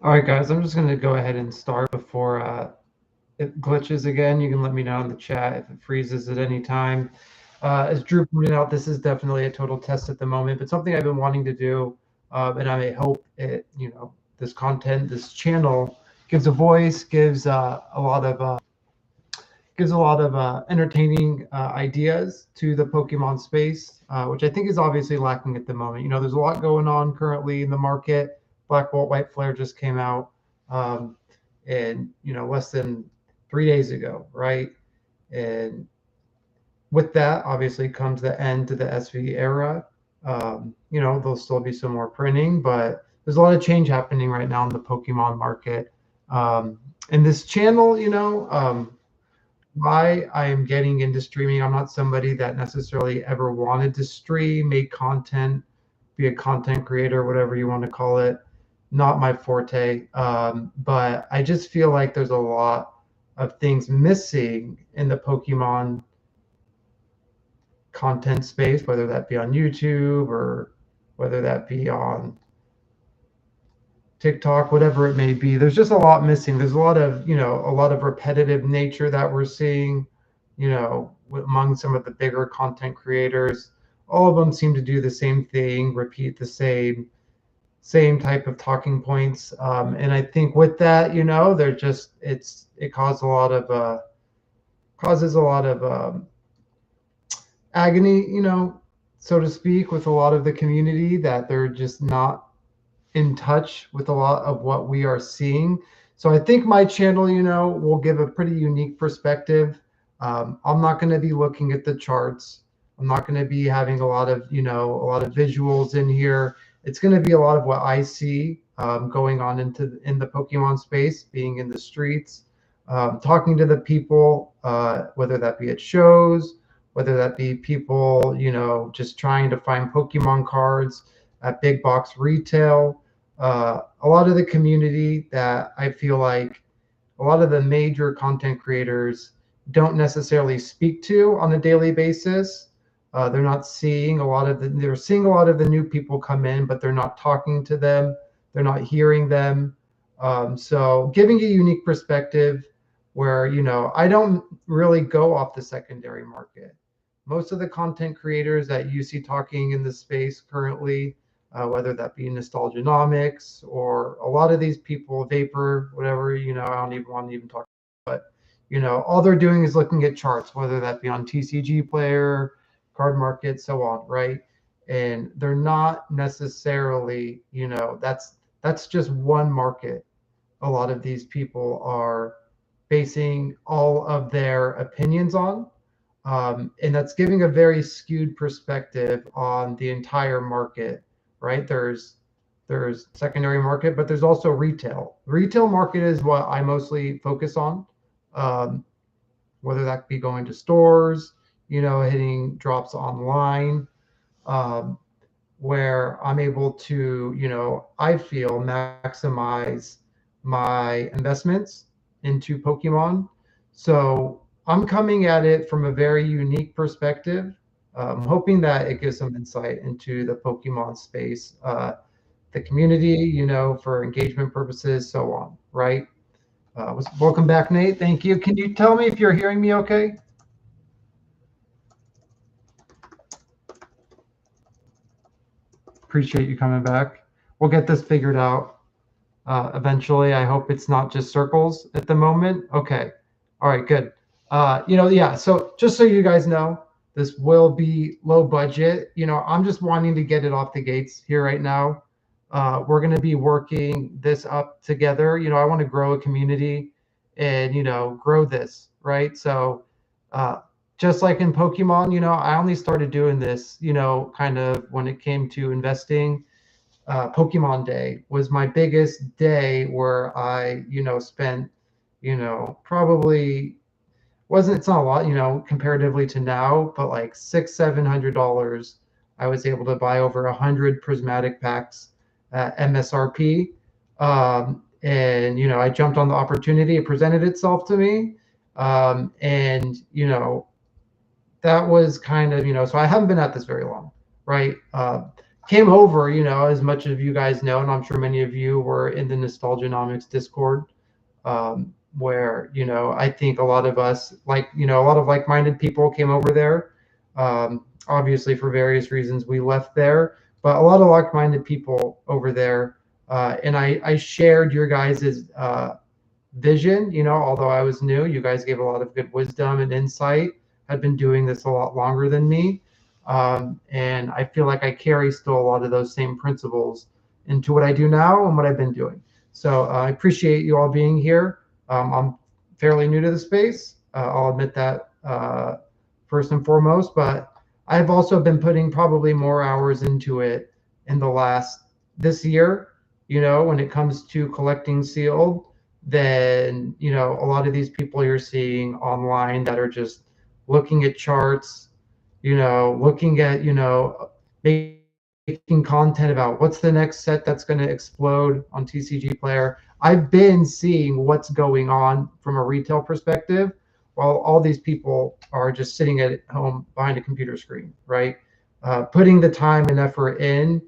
All right, guys, I'm just going to go ahead and start before it glitches again. You can let me know in the chat if it freezes at any time. As Drew pointed out, this is definitely a total test at the moment, but something I've been wanting to do, and I hope this content, this channel, gives a voice, gives a lot of entertaining ideas to the Pokemon space, which I think is obviously lacking at the moment. There's a lot going on currently in the market. Black Bolt White Flare just came out, and less than 3 days ago, right? And with that, obviously, comes the end to the SV era. There'll still be some more printing, but there's a lot of change happening right now in the Pokemon market. And this channel, why I am getting into streaming. I'm not somebody that necessarily ever wanted to stream, make content, be a content creator, whatever you want to call it. Not my forte. But I just feel like there's a lot of things missing in the Pokemon content space, whether that be on YouTube or whether that be on TikTok, whatever it may be. There's just a lot missing. There's a lot of repetitive nature that we're seeing, among some of the bigger content creators. All of them seem to do the same thing, repeat the same type of talking points. And I think with that, they're just it causes a lot of agony, so to speak, with a lot of the community, that they're just not in touch with a lot of what we are seeing. So I think my channel, will give a pretty unique perspective. I'm not going to be looking at the charts. I'm not going to be having a lot of visuals in here. It's going to be a lot of what I see going on in the Pokemon space, being in the streets, talking to the people, whether that be at shows, whether that be people, just trying to find Pokemon cards at big box retail. A lot of the community that I feel like a lot of the major content creators don't necessarily speak to on a daily basis. They're seeing a lot of the new people come in, but they're not talking to them. They're not hearing them. So giving a unique perspective where, I don't really go off the secondary market. Most of the content creators that you see talking in the space currently, whether that be Nostalgianomics or a lot of these people, Vapor, whatever, I don't even want to even talk, but, all they're doing is looking at charts, whether that be on TCG Player, Card Market, so on, right? And they're not necessarily, that's just one market. A lot of these people are basing all of their opinions on. And that's giving a very skewed perspective on the entire market, right? There's secondary market, but there's also retail. Retail market is what I mostly focus on, whether that be going to stores, hitting drops online, where I'm able to, I feel, maximize my investments into Pokemon. So I'm coming at it from a very unique perspective, hoping that it gives some insight into the Pokemon space, the community, for engagement purposes, so on, right? Welcome back, Nate. Thank you. Can you tell me if you're hearing me okay? Appreciate you coming back. We'll get this figured out eventually. I hope it's not just circles at the moment. Okay. All right, good. Yeah, so just so you guys know, this will be low budget. I'm just wanting to get it off the gates here right now. We're going to be working this up together. I want to grow a community and, grow this, right? So just like in Pokemon, I only started doing this, kind of when it came to investing. Pokemon Day was my biggest day where I, spent, probably it's not a lot, comparatively to now, but like $600-700. I was able to buy over 100 prismatic packs at MSRP. And, I jumped on the opportunity. It presented itself to me. And, that was kind of, so I haven't been at this very long, right? came over, as much of you guys know, and I'm sure many of you were in the Nostalgianomics Discord, where, I think a lot of us, a lot of like-minded people came over there. Obviously, for various reasons, we left there, but a lot of like-minded people over there. And I shared your guys' vision, although I was new, you guys gave a lot of good wisdom and insight. I've been doing this a lot longer than me. And I feel like I carry still a lot of those same principles into what I do now and what I've been doing. So I appreciate you all being here. I'm fairly new to the space. I'll admit that first and foremost, but I've also been putting probably more hours into it in this year, when it comes to collecting sealed, than, a lot of these people you're seeing online that are just looking at charts, looking at, making content about what's the next set that's going to explode on TCG Player. I've been seeing what's going on from a retail perspective, while all these people are just sitting at home behind a computer screen, right? Putting the time and effort in.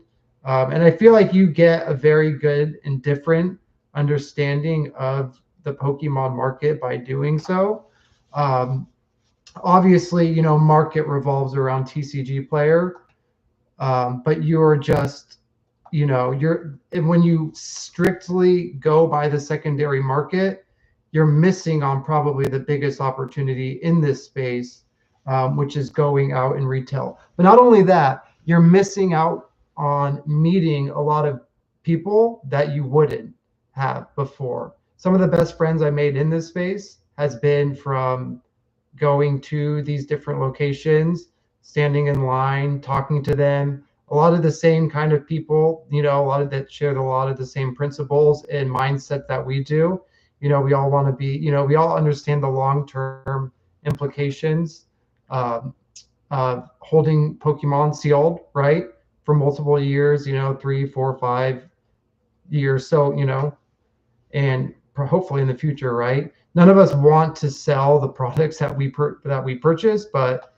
And I feel like you get a very good and different understanding of the Pokemon market by doing so. Obviously, market revolves around TCG Player, but you're just, when you strictly go by the secondary market, you're missing on probably the biggest opportunity in this space, which is going out in retail. But not only that, you're missing out on meeting a lot of people that you wouldn't have before. Some of the best friends I made in this space has been from going to these different locations, standing in line, talking to them. A lot of the same kind of people, a lot of that shared a lot of the same principles and mindset that we do. We all want to be, we all understand the long-term implications of holding Pokemon sealed, right? For multiple years, 3, 4, 5 years. So, and hopefully in the future, right? None of us want to sell the products that we purchase, but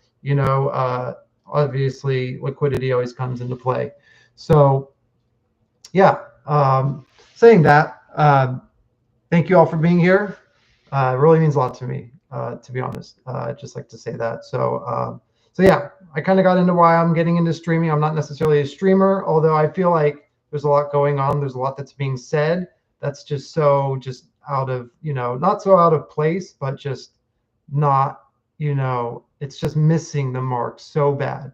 obviously liquidity always comes into play. So yeah, saying that, thank you all for being here. It really means a lot to me, to be honest. I'd just like to say that. So yeah, I kind of got into why I'm getting into streaming. I'm not necessarily a streamer, although I feel like there's a lot going on. There's a lot that's being said that's just out of, not so out of place, but just not, it's just missing the mark so bad.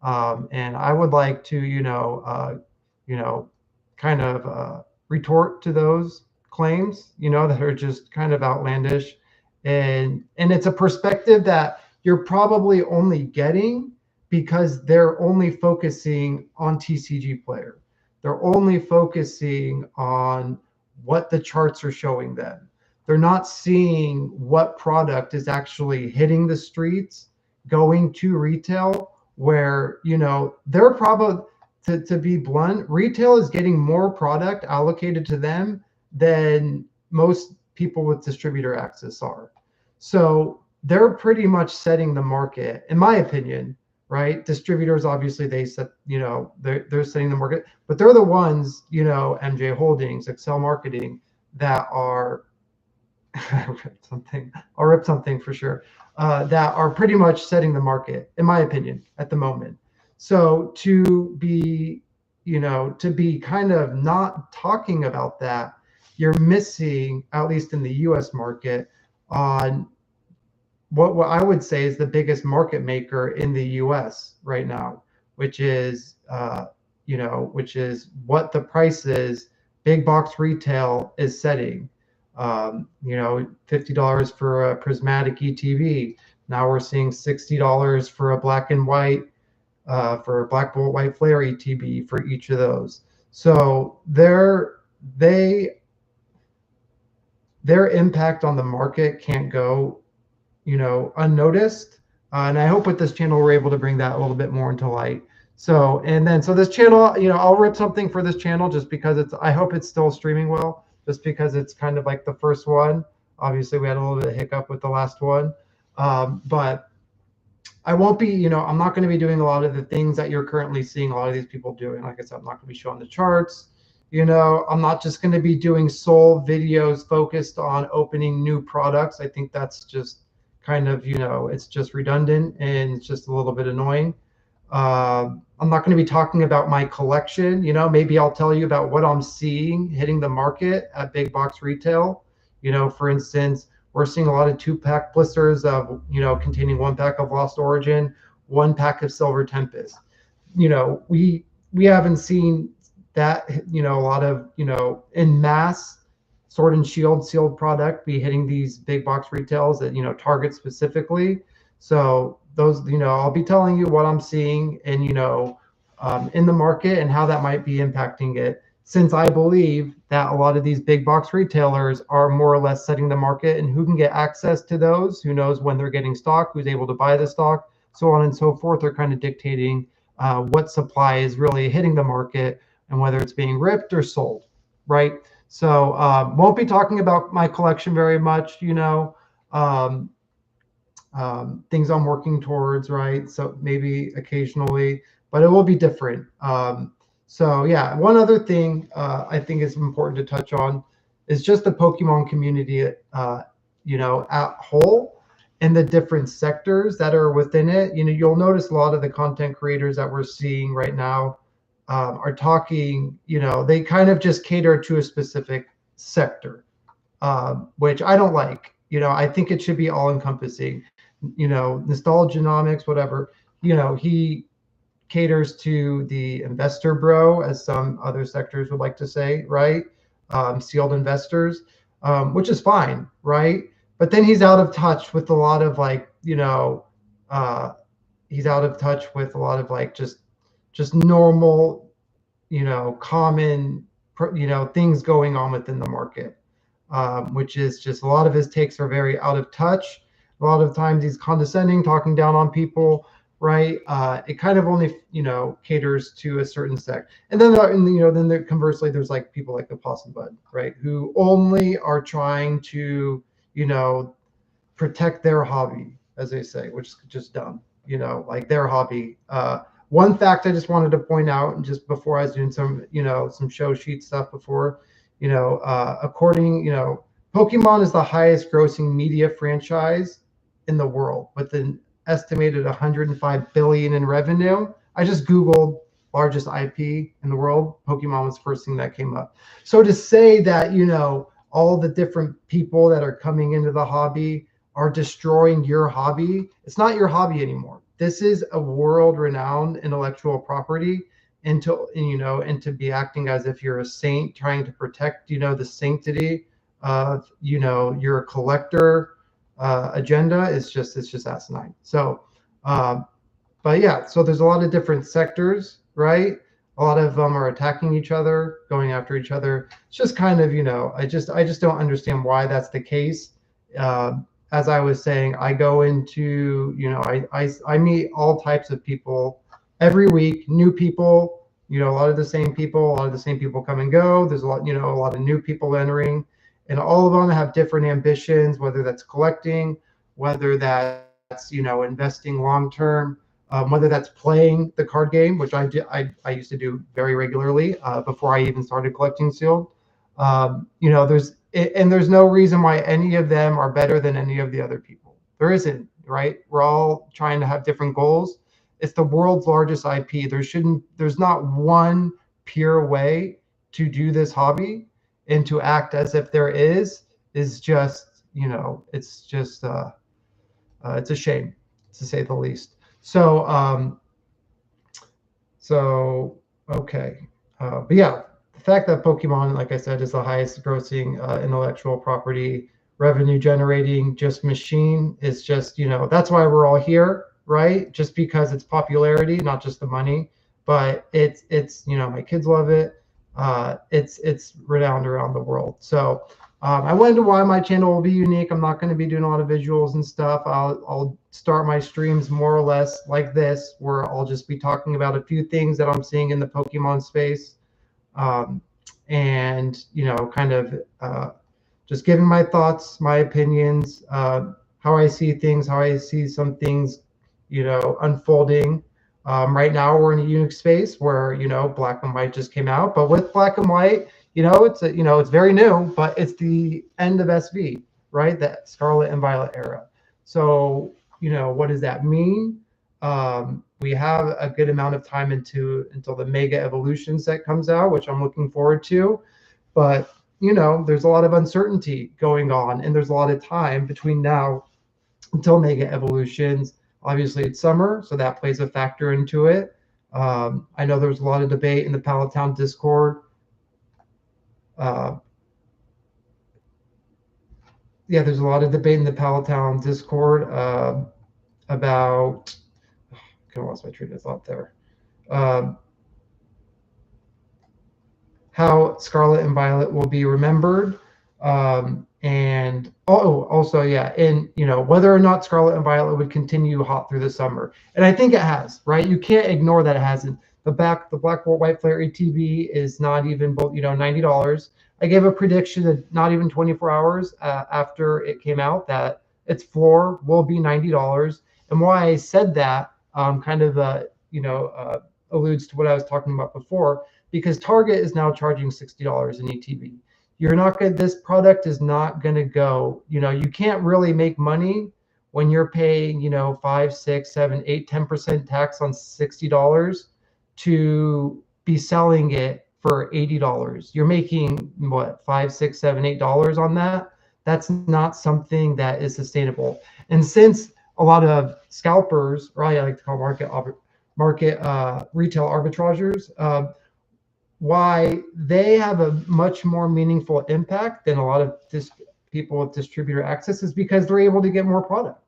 And I would like to, kind of retort to those claims, that are just kind of outlandish. And it's a perspective that you're probably only getting because they're only focusing on TCG Player. They're only focusing on what the charts are showing them. They're not seeing what product is actually hitting the streets, going to retail, where, they're probably, to be blunt, retail is getting more product allocated to them than most people with distributor access are. So they're pretty much setting the market, in my opinion, right? Distributors, obviously, they set, they're setting the market, but they're the ones, MJ Holdings, Excel Marketing, that are, I'll rip something for sure, that are pretty much setting the market, in my opinion, at the moment. So to be kind of not talking about that, you're missing, at least in the US market, on what I would say is the biggest market maker in the US right now, which is, what the prices big box retail is setting. $50 for a prismatic ETV. Now we're seeing $60 for a black and white, for a Black Bolt White Flare ETB for each of those. So their impact on the market can't go, unnoticed. And I hope with this channel we're able to bring that a little bit more into light. So this channel, I'll rip something for this channel just because I hope it's still streaming well, just because it's kind of like the first one. Obviously, we had a little bit of hiccup with the last one, but I won't be, I'm not going to be doing a lot of the things that you're currently seeing a lot of these people doing. Like I said, I'm not going to be showing the charts. I'm not just going to be doing sole videos focused on opening new products. I think that's just kind of, it's just redundant and it's just a little bit annoying. I'm not going to be talking about my collection. Maybe I'll tell you about what I'm seeing hitting the market at big box retail. For instance, we're seeing a lot of 2-pack blisters of, containing 1 pack of Lost Origin, 1 pack of Silver Tempest. We haven't seen that, a lot of, in mass Sword and Shield sealed product be hitting these big box retails that, Target specifically. So those, I'll be telling you what I'm seeing and, in the market and how that might be impacting it, since I believe that a lot of these big box retailers are more or less setting the market, and who can get access to those, who knows when they're getting stock, who's able to buy the stock, so on and so forth. They're kind of dictating what supply is really hitting the market and whether it's being ripped or sold, right? So won't be talking about my collection very much, things I'm working towards, right? So maybe occasionally, but it will be different. So yeah, one other thing I think is important to touch on is just the Pokemon community, at whole, and the different sectors that are within it. You'll notice a lot of the content creators that we're seeing right now are talking, they kind of just cater to a specific sector, which I don't like. I think it should be all encompassing. Nostalgianomics, whatever, he caters to the investor bro, as some other sectors would like to say, right? Sealed investors, which is fine, right? But then he's out of touch with a lot of he's out of touch with a lot of just normal, common, things going on within the market, which is just a lot of his takes are very out of touch. A lot of times he's condescending, talking down on people, right? It kind of only, caters to a certain sect. And then, conversely, there's people like the Possum Bud, right? Who only are trying to, protect their hobby, as they say, which is just dumb, like their hobby. One fact I just wanted to point out, and just before I was doing some, some show sheet stuff before, according, Pokemon is the highest grossing media franchise in the world with an estimated 105 billion in revenue. I just Googled largest IP in the world. Pokemon was the first thing that came up. So to say that, all the different people that are coming into the hobby are destroying your hobby, it's not your hobby anymore. This is a world-renowned intellectual property, and to be acting as if you're a saint trying to protect, the sanctity of, your collector agenda is it's just asinine. So, but yeah, so there's a lot of different sectors, right? A lot of them are attacking each other, going after each other. It's just kind of, I just don't understand why that's the case. As I was saying, I go into, I meet all types of people every week, new people, a lot of the same people, a lot of the same people come and go. There's a lot, a lot of new people entering, and all of them have different ambitions, whether that's collecting, whether that's, investing long-term, whether that's playing the card game, which I used to do very regularly before I even started collecting sealed. There's no reason why any of them are better than any of the other people. There isn't, right? We're all trying to have different goals. It's the world's largest IP. There's not one pure way to do this hobby, and to act as if there is just, it's just, it's a shame, to say the least. So, okay. But yeah, the fact that Pokemon, like I said, is the highest grossing intellectual property, revenue generating, just machine, is just, that's why we're all here, right? Just because it's popularity, not just the money, but it's my kids love it. It's renowned around the world. So I wonder why my channel will be unique. I'm not going to be doing a lot of visuals and stuff. I'll start my streams more or less like this, where I'll just be talking about a few things that I'm seeing in the Pokemon space, and kind of just giving my thoughts, my opinions, how I see things, how I see some things unfolding. Right now we're in a unique space where, black and white just came out, but with black and white, it's very new, but it's the end of SV, right? That Scarlet and Violet era. So, what does that mean? We have a good amount of time until the Mega Evolution set comes out, which I'm looking forward to. But, there's a lot of uncertainty going on, and there's a lot of time between now until Mega Evolutions. Obviously, it's summer, so that plays a factor into it. I know there was a lot of debate in the Palatown Discord. Yeah, there's a lot of debate in the Palatown Discord about. I lost my train of thought there. How Scarlet and Violet will be remembered. And also, yeah, and whether or not Scarlet and Violet would continue hot through the summer, and I think it has, right? You can't ignore that it hasn't. The Black Bolt White Flare ATV is not even $90. I gave a prediction that not even 24 hours after it came out that its floor will be $90. And why I said that kind of alludes to what I was talking about before, because Target is now charging $60 in ETV. You're not going. This product is not going to go. You can't really make money when you're paying 5, 6, 7, 8, 10% tax on $60 to be selling it for $80. You're making what, 5, 6, 7, $8 on that. That's not something that is sustainable. And since a lot of scalpers, or I like to call retail arbitrageurs, why they have a much more meaningful impact than a lot of people with distributor access is because they're able to get more product.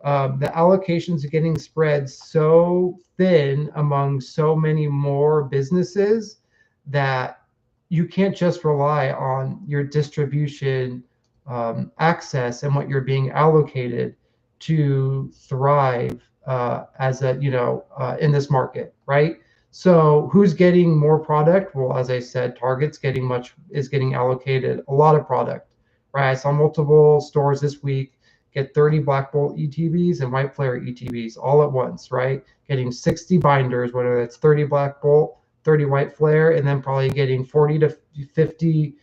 The allocations are getting spread so thin among so many more businesses that you can't just rely on your distribution access and what you're being allocated to thrive as a in this market, right? So who's getting more product? Well, as I said, Target's is getting allocated a lot of product, right? I saw multiple stores this week get 30 Black Bolt ETVs and White Flare ETVs all at once, right? Getting 60 binders, whether that's 30 Black Bolt, 30 White Flare, and then probably getting 40 to 50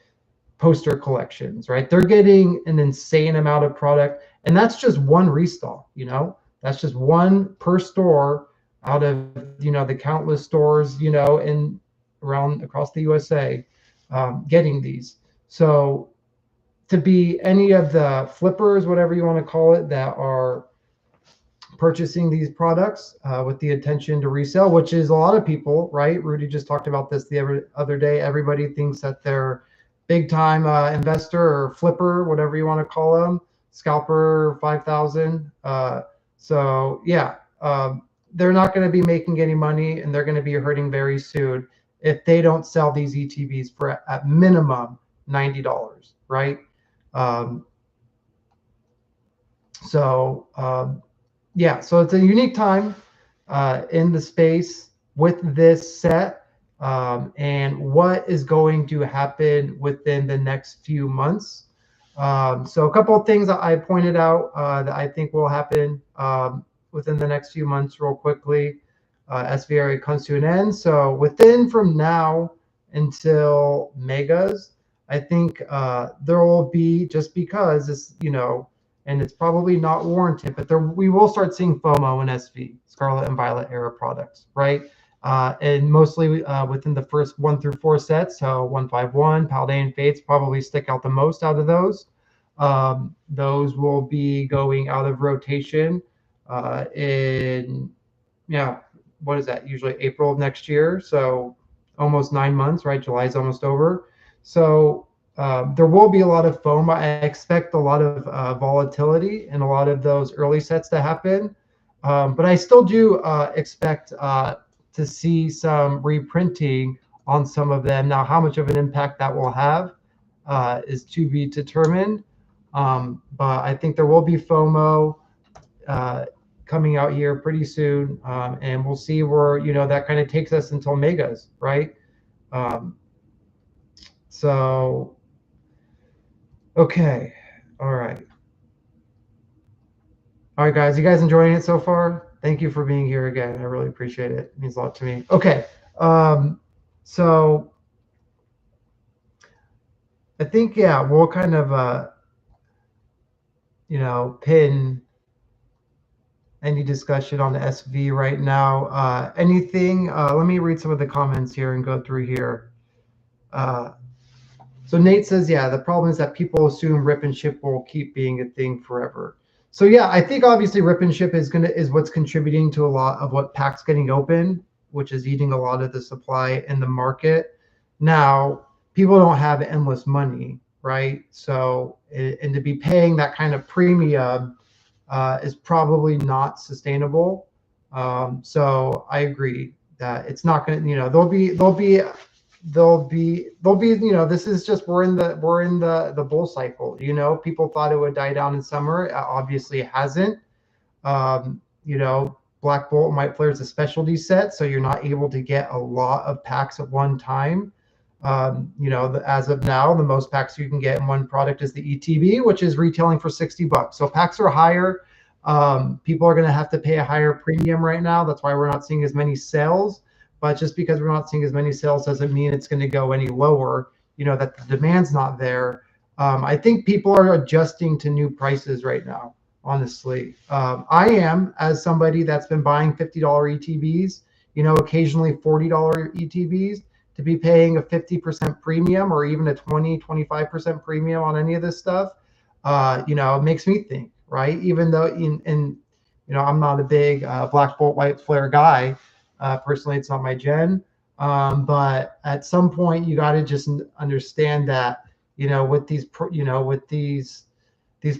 poster collections, right? They're getting an insane amount of product, and that's just one restall, that's just one per store out of the countless stores in around across the USA getting these. So to be any of the flippers, whatever you want to call it, that are purchasing these products with the intention to resell, which is a lot of people, right? Rudy just talked about this the other day. Everybody thinks that they're big time investor or flipper, whatever you want to call them, scalper 5,000. So yeah, they're not going to be making any money, and they're going to be hurting very soon if they don't sell these ETVs for at minimum $90, right? Yeah, so it's a unique time in the space with this set, and what is going to happen within the next few months. So a couple of things that I pointed out that I think will happen within the next few months real quickly. SVRA comes to an end. So within from now until megas, I think there will be, just because it's, and it's probably not warranted, but we will start seeing FOMO in SV, Scarlet and Violet era products, right? And mostly within the first 1 through 4 sets. So 151, Paldean Fates probably stick out the most out of those. Those will be going out of rotation in, what is that? Usually April of next year. So almost 9 months, right? July is almost over. So there will be a lot of foam. I expect a lot of volatility in a lot of those early sets to happen. But I still do expect to see some reprinting on some of them. Now, how much of an impact that will have is to be determined. But I think there will be FOMO coming out here pretty soon. And we'll see where, that kind of takes us until megas, right? So, okay. All right. All right, guys. You guys enjoying it so far? Thank you for being here again. I really appreciate it. It means a lot to me. Okay. Um, so I think, yeah, we'll kind of, pin any discussion on the SV right now. Anything, let me read some of the comments here and go through here. Uh, so Nate says, yeah, the problem is that people assume rip and ship will keep being a thing forever. So yeah, I think obviously rip and ship is what's contributing to a lot of what packs getting open, which is eating a lot of the supply in the market. Now, people don't have endless money, right? So, and to be paying that kind of premium is probably not sustainable. So I agree that it's not going to, there'll be, this is just, we're in the bull cycle. People thought it would die down in summer. Obviously it hasn't. Black Bolt and White Flare is a specialty set, so you're not able to get a lot of packs at one time. As of now, the most packs you can get in one product is the ETB, which is retailing for $60. So packs are higher. People are going to have to pay a higher premium right now. That's why we're not seeing as many sales. But just because we're not seeing as many sales doesn't mean it's going to go any lower. That the demand's not there. I think people are adjusting to new prices right now. Honestly, I am, as somebody that's been buying $50 ETBs. Occasionally $40 ETBs. To be paying a 50% premium or even a 25% premium on any of this stuff, it makes me think, right? Even though I'm not a big Black Bolt White Flare guy. Personally, it's not my gen. But at some point, you got to just understand that, with these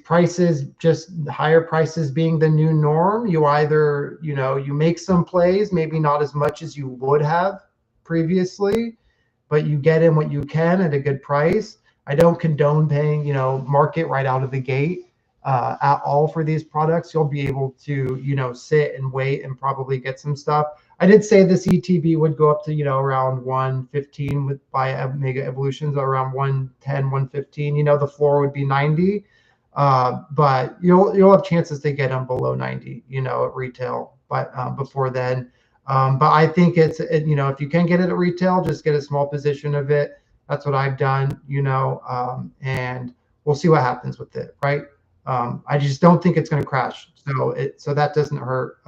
prices, just higher prices being the new norm, you either, you make some plays, maybe not as much as you would have previously, but you get in what you can at a good price. I don't condone paying, market right out of the gate at all for these products. You'll be able to, sit and wait and probably get some stuff. I did say this ETB would go up to, around 115 by Mega Evolutions, around 110, 115. The floor would be 90. But you'll have chances to get them below 90, at retail, but before then. But I think if you can get it at retail, just get a small position of it. That's what I've done, and we'll see what happens with it, right? I just don't think it's going to crash. So that doesn't hurt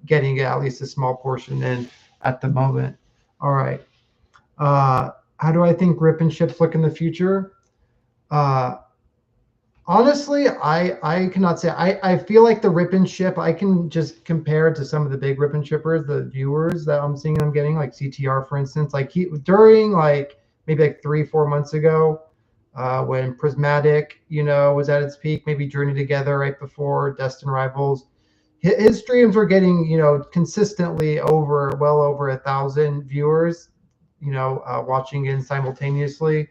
getting at least a small portion in at the moment. All right. How do I think rip and ships look in the future? Honestly, I cannot say. I feel like the rip and ship, I can just compare it to some of the big rip and shippers, the viewers that I'm seeing them getting, like CTR, for instance. Like during maybe 3-4 months ago, when Prismatic, was at its peak, maybe Journey Together right before Destin Rivals, his streams were getting, consistently well over 1,000 viewers, watching in simultaneously.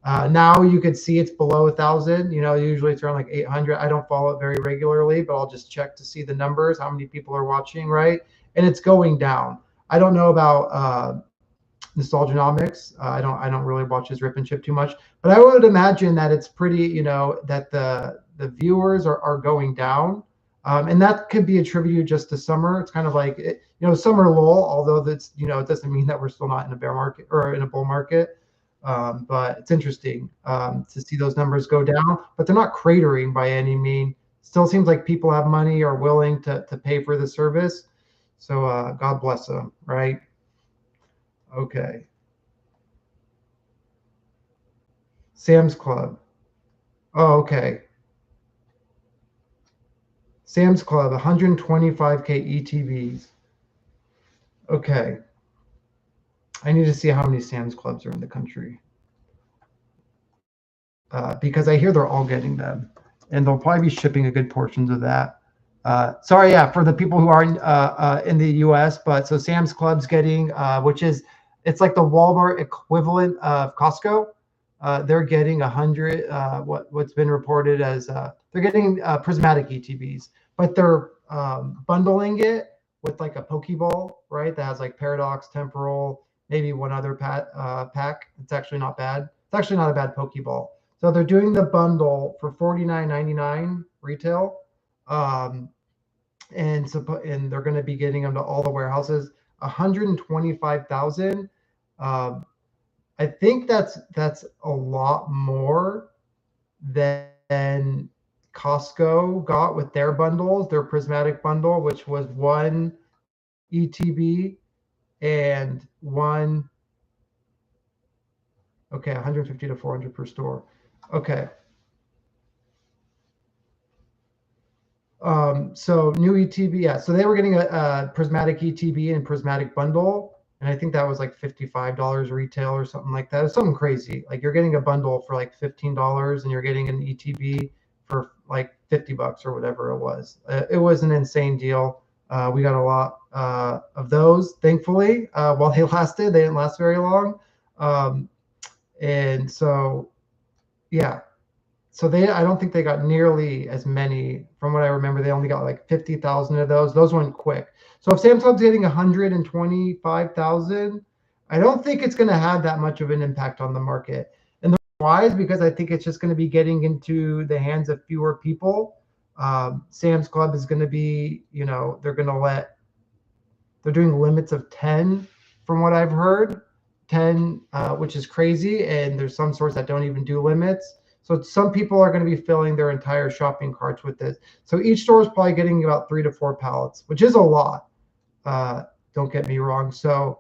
Now you could see it's below 1,000. Usually it's around like 800. I don't follow it very regularly, but I'll just check to see the numbers, how many people are watching, right? And it's going down. I don't know about Nostalgianomics. I don't really watch his rip and chip too much, but I would imagine that it's pretty, that the viewers are going down. And that could be attributed just to summer. It's kind of like summer lull, although that's, it doesn't mean that we're still not in a bear market or in a bull market. But it's interesting to see those numbers go down, but they're not cratering by any mean. Still seems like people have money, are willing to pay for the service. So God bless them, right? Okay. Sam's Club. Oh, okay. Sam's Club, 125K ETBs. Okay. I need to see how many Sam's Clubs are in the country. Because I hear they're all getting them, and they'll probably be shipping a good portion of that. Sorry, yeah, for the people who are in the U.S., but so Sam's Club's getting, it's like the Walmart equivalent of Costco. They're getting 100. What's been reported as they're getting prismatic ETBs, but they're bundling it with like a Pokeball, right? That has like Paradox, Temporal, maybe one other pack. It's actually not bad. It's actually not a bad Pokeball. So they're doing the bundle for $49.99 retail. and they're going to be getting them to all the warehouses. 125,000. Um, I think that's a lot more than Costco got with their bundles, their prismatic bundle, which was one ETB and one, okay, 150 to 400 per store. Okay. So new ETB, yeah. So they were getting a prismatic ETB and prismatic bundle, and I think that was like $55 retail or something like that. It was something crazy. Like you're getting a bundle for like $15, and you're getting an ETB for like $50 or whatever it was. It was an insane deal. We got a lot of those, thankfully. While they lasted, they didn't last very long. Um, and so, yeah, so I don't think they got nearly as many. From what I remember, they only got like 50,000 of those. Those went quick. So if Samsung's getting 125,000, I don't think it's going to have that much of an impact on the market. And the reason why is because I think it's just going to be getting into the hands of fewer people. Sam's Club is going to be, they're doing limits of 10 from what I've heard, 10, which is crazy. And there's some stores that don't even do limits. So some people are going to be filling their entire shopping carts with this. So each store is probably getting about 3 to 4 pallets, which is a lot. Don't get me wrong. So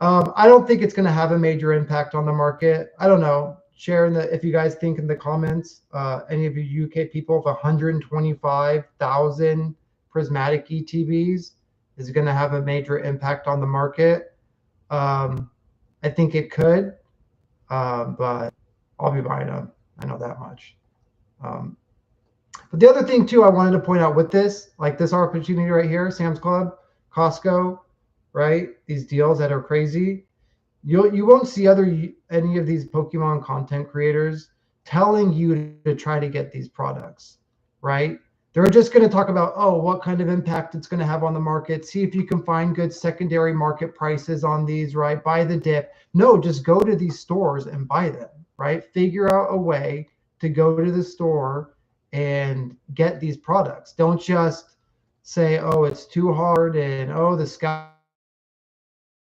I don't think it's going to have a major impact on the market. I don't know. Share if you guys think in the comments, any of you UK people, if 125,000 prismatic ETBs is going to have a major impact on the market. I think it could, but I'll be buying them. I know that much. But the other thing too, I wanted to point out with this, like this opportunity right here, Sam's Club, Costco, right? These deals that are crazy. You won't see any of these Pokemon content creators telling you to try to get these products, right? They're just going to talk about, oh, what kind of impact it's going to have on the market. See if you can find good secondary market prices on these, right? Buy the dip. No, just go to these stores and buy them, right? Figure out a way to go to the store and get these products. Don't just say, oh, it's too hard, and oh, the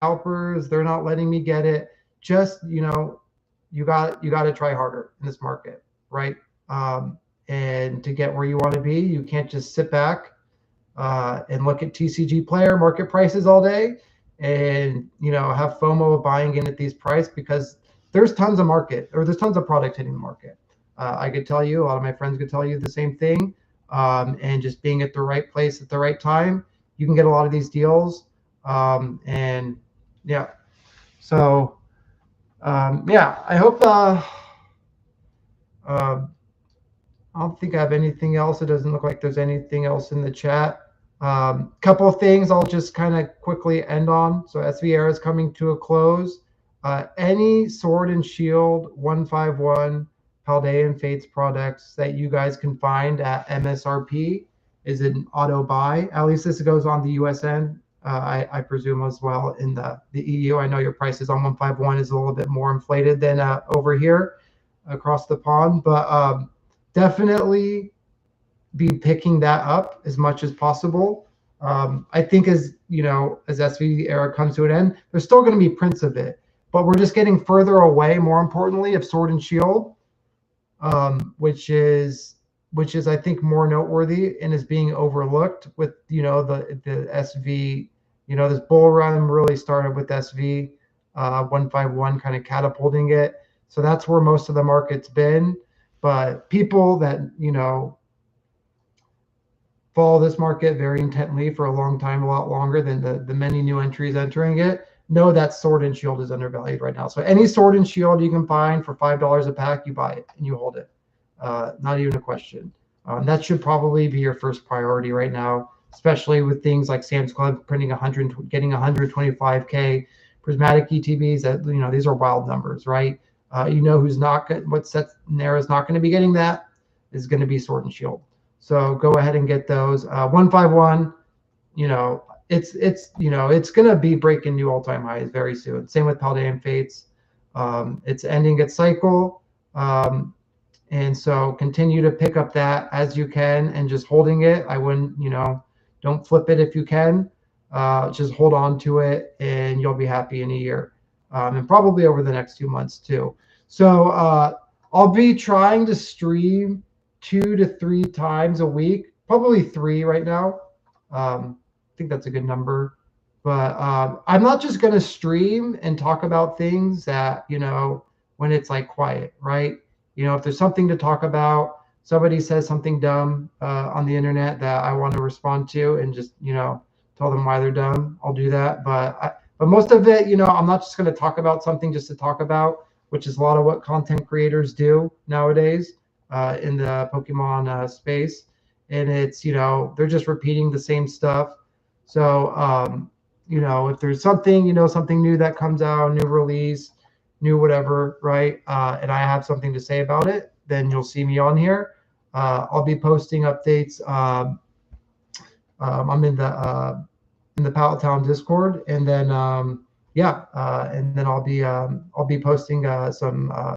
scalpers, they're not letting me get it. Just, you got to try harder in this market, right? And to get where you want to be, you can't just sit back and look at TCG player market prices all day and have FOMO of buying in at these prices, because there's tons of product hitting the market. I could tell you, a lot of my friends could tell you the same thing. And just being at the right place at the right time, you can get a lot of these deals. And yeah, so yeah, I hope. I don't think I have anything else. It doesn't look like there's anything else in the chat. Couple of things I'll just kind of quickly end on. So SV era is coming to a close. Any Sword and Shield 151 Paldean Fates products that you guys can find at MSRP is an auto buy. At least this goes on the US end. I presume as well in the EU. I know your prices on 151 is a little bit more inflated than over here across the pond, but definitely be picking that up as much as possible. I think as SV era comes to an end, there's still going to be prints of it, but we're just getting further away, more importantly, of Sword and Shield, which is I think more noteworthy and is being overlooked with the SV. This bull run really started with SV 151 kind of catapulting it. So that's where most of the market's been. But people that follow this market very intently for a long time, a lot longer than the many new entries entering it, know that Sword and Shield is undervalued right now. So any Sword and Shield you can find for $5 a pack, you buy it and you hold it. Not even a question. That should probably be your first priority right now, especially with things like Sam's Club printing getting 125K prismatic ETBs. That these are wild numbers, right? Who's not what sets Nera is not going to be getting that is going to be Sword and Shield. So go ahead and get those. 151, it's going to be breaking new all-time highs very soon. Same with Paldean Fates. It's ending its cycle. And so continue to pick up that as you can and just holding it. I wouldn't, Don't flip it if you can. Just hold on to it, and you'll be happy in a year, and probably over the next 2 months too. So I'll be trying to stream 2 to 3 times a week, probably three right now. I think that's a good number. But I'm not just going to stream and talk about things that, when it's like quiet, right? If there's something to talk about, somebody says something dumb on the internet that I want to respond to and just, tell them why they're dumb, I'll do that. But most of it, I'm not just going to talk about something just to talk about, which is a lot of what content creators do nowadays in the Pokemon space. And it's, they're just repeating the same stuff. So, if there's something, something new that comes out, new release, new whatever, right? And I have something to say about it, then you'll see me on here. I'll be posting updates. I'm in the Palatown Discord, and then yeah, and then I'll be posting some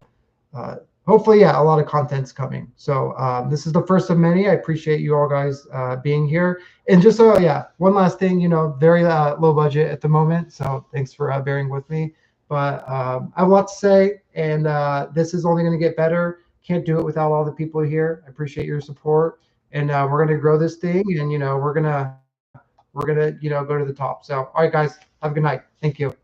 hopefully, yeah, a lot of content's coming. So this is the first of many. I appreciate you all guys being here. And just so, yeah, one last thing, very low budget at the moment. So thanks for bearing with me. But I have a lot to say, and this is only going to get better. Can't do it without all the people here. I appreciate your support, and we're going to grow this thing, and we're gonna go to the top. So, all right, guys, have a good night. Thank you.